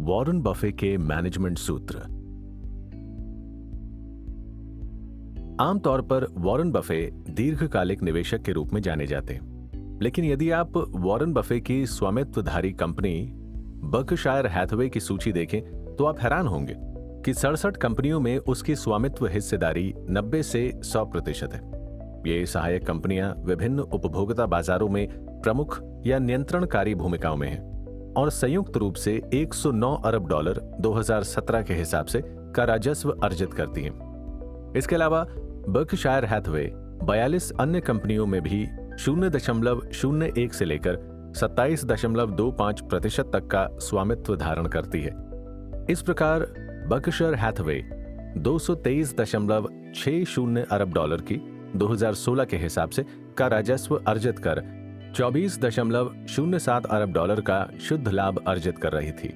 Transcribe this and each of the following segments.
Warren Buffett के management सूत्र। आमतौर पर वॉरेन बफे दीर्घकालिक निवेशक के रूप में जाने जाते हैं, लेकिन यदि आप वॉरेन बफे की स्वामित्वधारी कंपनी बर्कशायर हैथवे की सूची देखें तो आप हैरान होंगे कि 67 कंपनियों में उसकी स्वामित्व हिस्सेदारी 90 से 100% है। ये सहायक कंपनियां विभिन्न उपभोक्ता बाजारों में प्रमुख या नियंत्रणकारी भूमिकाओं में हैं और संयुक्त रूप से $109 अरब 2017 के हिसाब से का राजस्व अर्जित करती हैं। इसके अलावा बर्कशायर हैथवे 42 अन्य कंपनियों में भी 0.01 से लेकर 27.25% तक का स्वामित्व धारण करती है। इस प्रकार बर्कशायर हैथवे 223.60 अरब डॉलर की 2016 के हिसाब से का राजस्व अर्जित कर 24.07 अरब डॉलर का शुद्ध लाभ अर्जित कर रही थी।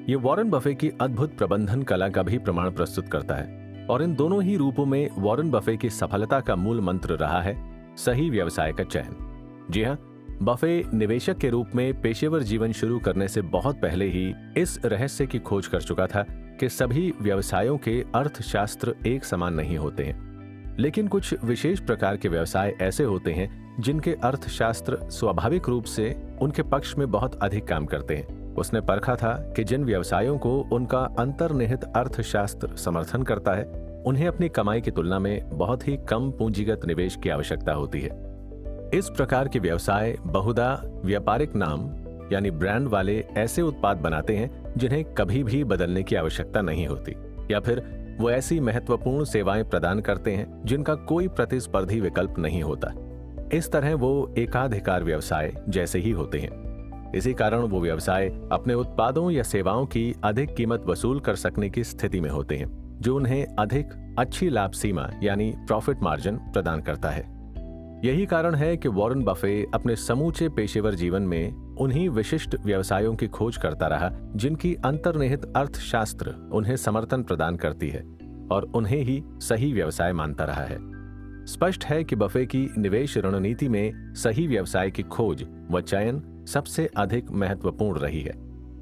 ये वॉरेन बफे की अद्भुत प्रबंधन कला का भी प्रमाण प्रस्तुत करता है और इन दोनों ही रूपों में वॉरेन बफे की सफलता का मूल मंत्र रहा है सही व्यवसाय का चयन। जी हाँ, बफे निवेशक के रूप में पेशेवर जीवन शुरू करने से बहुत पहले ही इस रहस्य की खोज कर चुका था कि सभी व्यवसायों के अर्थशास्त्र एक समान नहीं होते हैं, लेकिन कुछ विशेष प्रकार के व्यवसाय ऐसे होते हैं जिनके अर्थशास्त्र स्वाभाविक रूप से उनके पक्ष में बहुत अधिक काम करते हैं। उसने परखा था कि जिन व्यवसायों को उनका अंतर्निहित अर्थशास्त्र समर्थन करता है, उन्हें अपनी कमाई की तुलना में बहुत ही कम पूंजीगत निवेश की आवश्यकता होती है। इस प्रकार के व्यवसाय बहुधा व्यापारिक नाम यानी ब्रांड वाले ऐसे उत्पाद बनाते हैं जिन्हें कभी भी बदलने की आवश्यकता नहीं होती, या फिर वो ऐसी महत्वपूर्ण सेवाएं प्रदान करते हैं जिनका कोई प्रतिस्पर्धी विकल्प नहीं होता। इस तरह वो एकाधिकार व्यवसाय जैसे ही होते हैं। इसी कारण वो व्यवसाय अपने उत्पादों या सेवाओं की अधिक कीमत वसूल कर सकने की स्थिति में होते हैं, जो उन्हें अधिक अच्छी लाभ सीमा यानी प्रॉफिट मार्जिन प्रदान करता है। यही कारण है कि वॉरेन बफे अपने समूचे पेशेवर जीवन में उन्हीं विशिष्ट व्यवसायों की खोज करता रहा जिनकी अंतर्निहित अर्थशास्त्र उन्हें समर्थन प्रदान करती है और उन्हें ही सही व्यवसाय मानता रहा है। स्पष्ट है कि बफे की निवेश रणनीति में सही व्यवसाय की खोज व चयन सबसे अधिक महत्वपूर्ण रही है,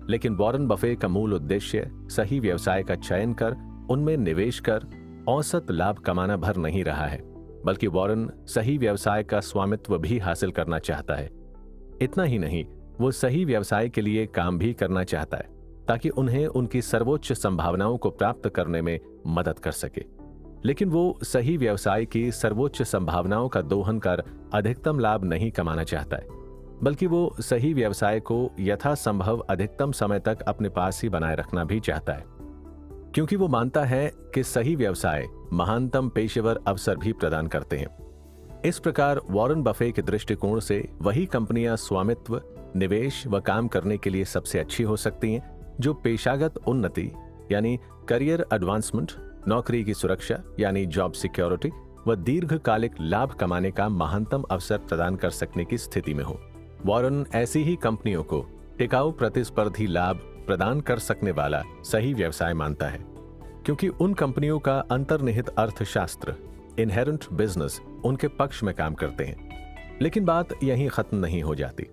लेकिन वॉरेन बफे का मूल उद्देश्य सही व्यवसाय का चयन कर उनमें निवेश कर औसत लाभ कमाना भर नहीं रहा है, बल्कि वॉरेन सही व्यवसाय का स्वामित्व भी हासिल करना चाहता है। इतना ही नहीं, वो सही व्यवसाय के लिए काम भी करना चाहता है ताकि उन्हें उनकी सर्वोच्च संभावनाओं को प्राप्त करने में मदद कर सके। लेकिन वो सही व्यवसाय की सर्वोच्च संभावनाओं का दोहन कर अधिकतम लाभ नहीं कमाना चाहता है, बल्कि वो सही व्यवसाय को यथासंभव अधिकतम समय तक अपने पास ही बनाए रखना भी चाहता है, क्योंकि वो मानता है कि सही व्यवसाय महानतम पेशेवर अवसर भी प्रदान करते हैं। इस प्रकार वॉरेन बफे के दृष्टिकोण से वही कंपनियां स्वामित्व, निवेश व काम करने के लिए सबसे अच्छी हो सकती हैं जो पेशागत उन्नति यानी करियर एडवांसमेंट, नौकरी की सुरक्षा यानी जॉब सिक्योरिटी व दीर्घकालिक लाभ कमाने का महानतम अवसर प्रदान कर सकने की स्थिति में हो। वॉरेन ऐसी ही कंपनियों को टिकाऊ प्रतिस्पर्धी लाभ प्रदान कर सकने वाला सही व्यवसाय मानता है, क्योंकि उन कंपनियों का अंतर्निहित अर्थशास्त्र इनहेरेंट बिजनेस उनके पक्ष में काम करते हैं। लेकिन बात यहीं खत्म नहीं हो जाती।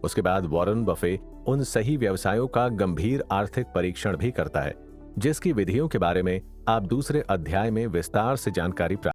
उसके बाद वॉरेन बफे उन सही व्यवसायों का गंभीर आर्थिक परीक्षण भी करता है, जिसकी विधियों के बारे में आप दूसरे अध्याय में विस्तार से जानकारी प्राप्त